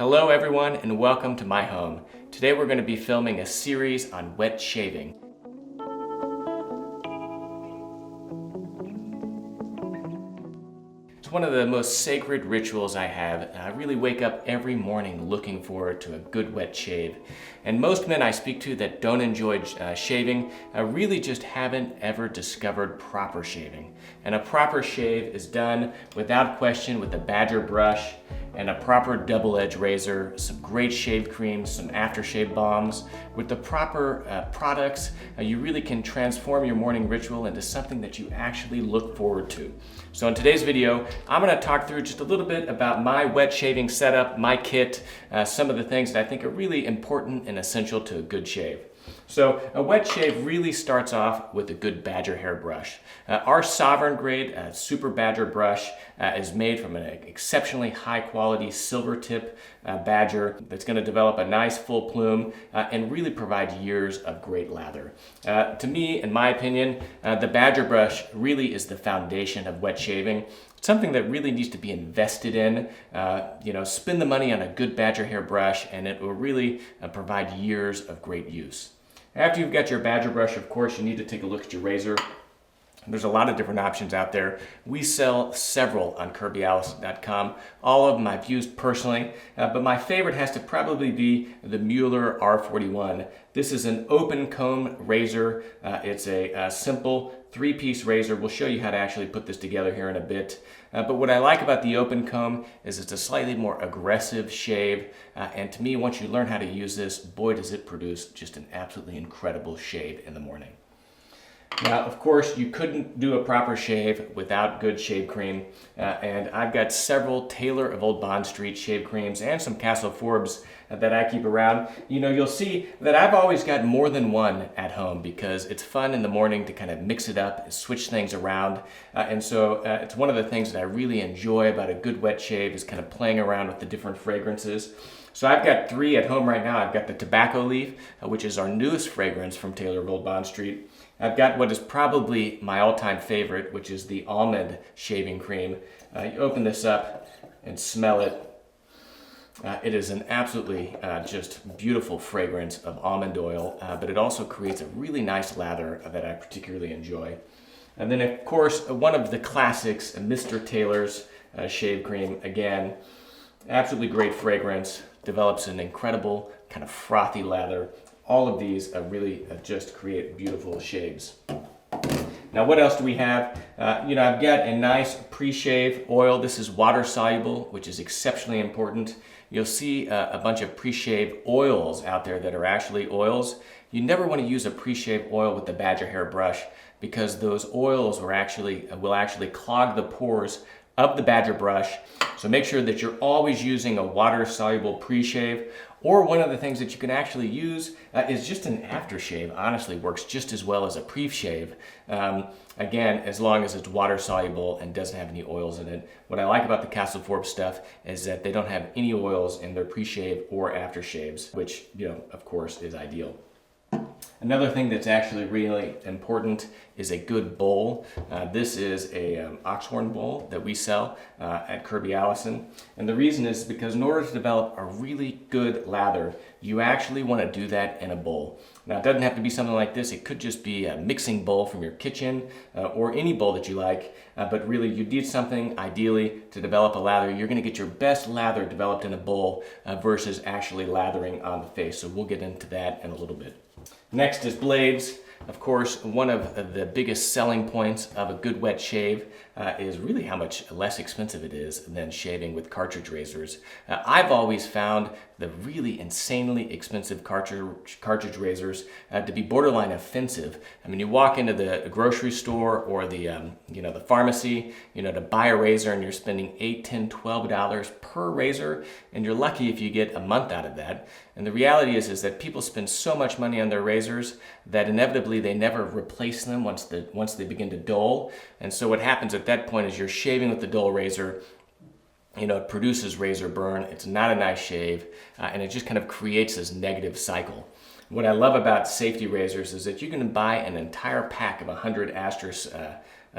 Hello everyone and welcome to my home. Today we're going to be filming a series on wet shaving. It's one of the most sacred rituals I have. I really wake up every morning looking forward to a good wet shave. And most men I speak to that don't enjoy shaving really just haven't ever discovered proper shaving. And a proper shave is done without question with a badger brush and a proper double-edged razor, some great shave creams, some aftershave balms. With the proper products, you really can transform your morning ritual into something that you actually look forward to. So in today's video, I'm gonna talk through just a little bit about my wet shaving setup, my kit, some of the things that I think are really important and essential to a good shave. So a wet shave really starts off with a good badger hair brush. Our Sovereign grade Super Badger brush is made from an exceptionally high quality silver tip badger that's going to develop a nice full plume and really provide years of great lather. To me, in my opinion, the badger brush really is the foundation of wet shaving. Something that really needs to be invested in. Spend the money on a good badger hair brush and it will really provide years of great use. After you've got your badger brush, of course, you need to take a look at your razor. There's a lot of different options out there. We sell several on KirbyAllison.com. All of them I've used personally, but my favorite has to probably be the Mueller R41. This is an open comb razor. It's a simple three-piece razor. We'll show you how to actually put this together here in a bit. But what I like about the open comb is it's a slightly more aggressive shave. And to me, once you learn how to use this, boy, does it produce just an absolutely incredible shave in the morning. Now, of course, you couldn't do a proper shave without good shave cream. And I've got several Taylor of Old Bond Street shave creams and some Castle Forbes that I keep around. You'll see that I've always got more than one at home because it's fun in the morning to kind of mix it up and switch things around. And so it's one of the things that I really enjoy about a good wet shave is kind of playing around with the different fragrances. So I've got three at home right now. I've got the Tobacco Leaf, which is our newest fragrance from Taylor of Old Bond Street. I've got what is probably my all-time favorite, which is the Almond Shaving Cream. You open this up and smell it. It is an absolutely just beautiful fragrance of almond oil, but it also creates a really nice lather that I particularly enjoy. And then, of course, one of the classics, Mr. Taylor's Shave Cream. Again, absolutely great fragrance, develops an incredible kind of frothy lather. All of these really just create beautiful shaves. Now, what else do we have? I've got a nice pre-shave oil. This is water soluble, which is exceptionally important. You'll see a bunch of pre-shave oils out there that are actually oils. You never want to use a pre-shave oil with the badger hair brush because those oils will actually clog the pores of the badger brush. So make sure that you're always using a water-soluble pre-shave, or one of the things that you can actually use is just an aftershave. Honestly, works just as well as a pre-shave. Again, as long as it's water-soluble and doesn't have any oils in it. What I like about the Castle Forbes stuff is that they don't have any oils in their pre-shave or aftershaves, which, of course, is ideal. Another thing that's actually really important is a good bowl. This is a oxhorn bowl that we sell at Kirby Allison. And the reason is because in order to develop a really good lather, you actually want to do that in a bowl. Now, it doesn't have to be something like this. It could just be a mixing bowl from your kitchen or any bowl that you like. But really, you need something, ideally, to develop a lather. You're going to get your best lather developed in a bowl versus actually lathering on the face. So we'll get into that in a little bit. Next is blades. Of course, one of the biggest selling points of a good wet shave is really how much less expensive it is than shaving with cartridge razors. I've always found the really insanely expensive cartridge razors to be borderline offensive. I mean, you walk into the grocery store or the pharmacy, to buy a razor and you're spending $8, $10, $12 per razor, and you're lucky if you get a month out of that. And the reality is that people spend so much money on their razors that inevitably they never replace them once they begin to dull. And so what happens at that point is you're shaving with the dull razor. It produces razor burn. It's not a nice shave, and it just kind of creates this negative cycle. What I love about safety razors is that you can buy an entire pack of 100 Astros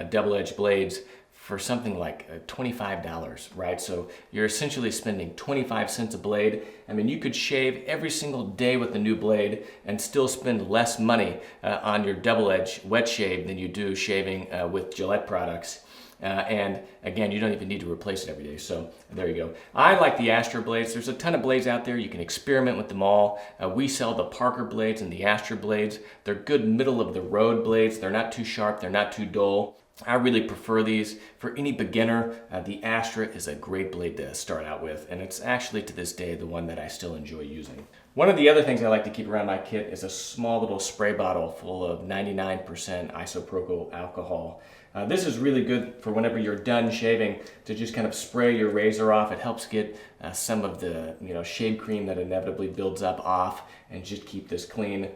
double-edged blades for something like $25, right? So you're essentially spending 25 cents a blade. I mean, you could shave every single day with the new blade and still spend less money on your double-edge wet shave than you do shaving with Gillette products. And again, you don't even need to replace it every day. So there you go. I like the Astra blades. There's a ton of blades out there. You can experiment with them all. We sell the Parker blades and the Astra blades. They're good middle of the road blades. They're not too sharp. They're not too dull. I really prefer these. For any beginner, the Astra is a great blade to start out with, and it's actually to this day the one that I still enjoy using. One of the other things I like to keep around my kit is a small little spray bottle full of 99% isopropyl alcohol. This is really good for whenever you're done shaving to just kind of spray your razor off. It helps get some of the shave cream that inevitably builds up off and just keep this clean.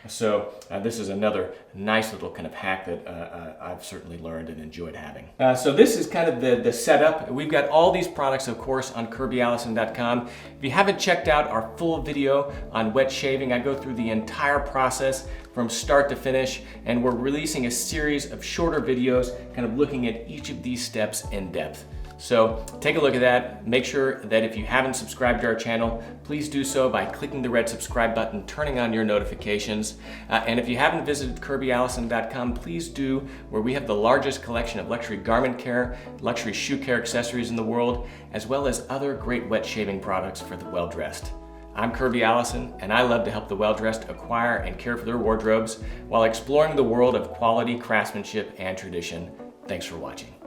So this is another nice little kind of hack that I've certainly learned and enjoyed having. So this is kind of the setup. We've got all these products, of course, on KirbyAllison.com. If you haven't checked out our full video on wet shaving, I go through the entire process from start to finish, and we're releasing a series of shorter videos kind of looking at each of these steps in depth. So take a look at that. Make sure that if you haven't subscribed to our channel, please do so by clicking the red subscribe button, turning on your notifications. And if you haven't visited KirbyAllison.com, please do, where we have the largest collection of luxury garment care, luxury shoe care accessories in the world, as well as other great wet shaving products for the well-dressed. I'm Kirby Allison, and I love to help the well-dressed acquire and care for their wardrobes while exploring the world of quality craftsmanship and tradition. Thanks for watching.